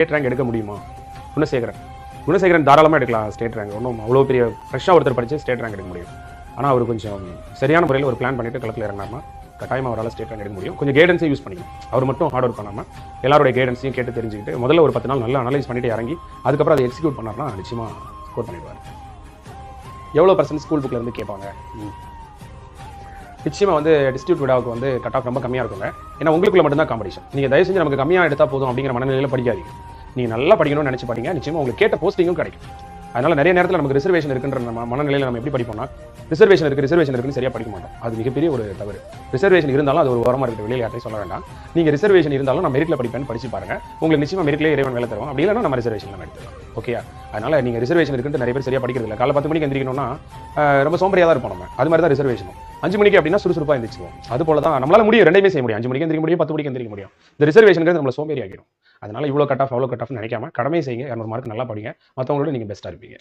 State rank எடுக்க முடியுமா? குணசேகரன் தாராளமாக எடுக்கலாம் ஸ்டேட் ரேங்க். ஒன்றும் அவ்வளோ பெரிய ஃப்ரெஷ்ஷாக ஒருத்தர் படித்து ஸ்டேட் ரேங்க் எடுக்க முடியும். ஆனால் அவர் கொஞ்சம் சரியான முறையில் ஒரு பிளான் பண்ணிட்டு களத்தில் இறங்கினார்னா கட்டாயமாக அவரால் ஸ்டேட் ரேங்க் எடுக்க முடியும். கொஞ்சம் கைடன்ஸை யூஸ் பண்ணிக்கணும். அவர் மட்டும் ஹார்ட் ஒர்க் பண்ணாமல் எல்லாருடைய கைடன்ஸையும் கேட்டு தெரிஞ்சுக்கிட்டு முதல்ல ஒரு 10 நாள் நல்லா அனலைஸ் பண்ணிட்டு இறங்கி அதுக்கப்புறம் அதை எக்ஸிக்யூட் பண்ணார்னா நிச்சயமாக ஸ்கோர் பண்ணிடுவார். எவ்வளோ பர்சன்ட் ஸ்கூல் புக்கில் இருந்து கேட்பாங்க? நிச்சயமாக வந்து டிஸ்ட்ரிக்ட் விடாவுக்கு வந்து கட் ஆஃப் ரொம்ப கம்மியாக இருக்குங்க. ஏன்னா உங்களுக்குள்ள மட்டும்தான் காம்படிஷன். நீங்கள் தயவு செஞ்சு நமக்கு கம்மியாக எடுத்தால் போதும் அப்படிங்கிற மனநிலையில் படிக்காதீங்க. நீங்கள் நல்லா படிக்கணும்னு நினச்சி படிங்க. நிச்சயமாக உங்களுக்கு கேட்ட போஸ்டிங்கும் கிடைக்கும். அதனால் நிறைய நேரத்தில் நமக்கு ரிசர்வேஷன் இருக்குன்ற மனநிலையில் நம்ம எப்படி படிப்போம்னா ரிசர்வேஷன் இருக்குன்னு சரியாக படிக்க மாட்டோம். அது மிகப்பெரிய ஒரு தவறு. ரிசர்வேஷன் இருந்தாலும் அது ஒரு ஓரமாக இருக்கிற வெளியில் யாரையும் சொல்ல வேண்டாம். நீங்கள் ரிசர்வேஷன் இருந்தாலும் நான் மெரிட்டில் படிப்பேன்னு படிச்சு பாருங்க. உங்களுக்கு நிச்சயமாக மெரிட்லேயே இறைவன் வேலை தருவோம். அப்படி இல்லைன்னா நம்ம ரிசர்வேஷன் நம்ம எடுத்துக்கலாம். ஓகே, அதனால் நீங்கள் ரிசர்வேஷன் இருக்குன்னு நிறைய பேர் சரியாக படிக்கிறது இல்லை. காலை 10 மணிக்கு எந்திரிக்கணும்னா ரொம்ப சோம்பரியாக தான் இருப்போம். நம்ம அது மாதிரி தான் ரிசர்வேஷனும் 5 மணிக்கு அப்படின்னா சுறுசுறுப்பாக எந்திரிச்சுவோம். அது போல தான் நம்மளால முடியும், ரெண்டையுமே செய்ய முடியும். 5 மணிக்கு எந்திரிக்க முடியும், 10 மணிக்கு எந்திரிக்க முடியும். இந்த ரிசர்வேஷனுக்கு நம்மளை சோம்பேறி ஆகிடும். அதனால இவ்வளோ கட் ஆஃப் அவ்வளோ கட் ஆஃப் நினைக்காம கடமை செய்யுங்க. 200 மார்க் நல்லா படிங்க. மற்றவங்களோட நீங்கள் பெஸ்ட்டாக இருப்பீங்க.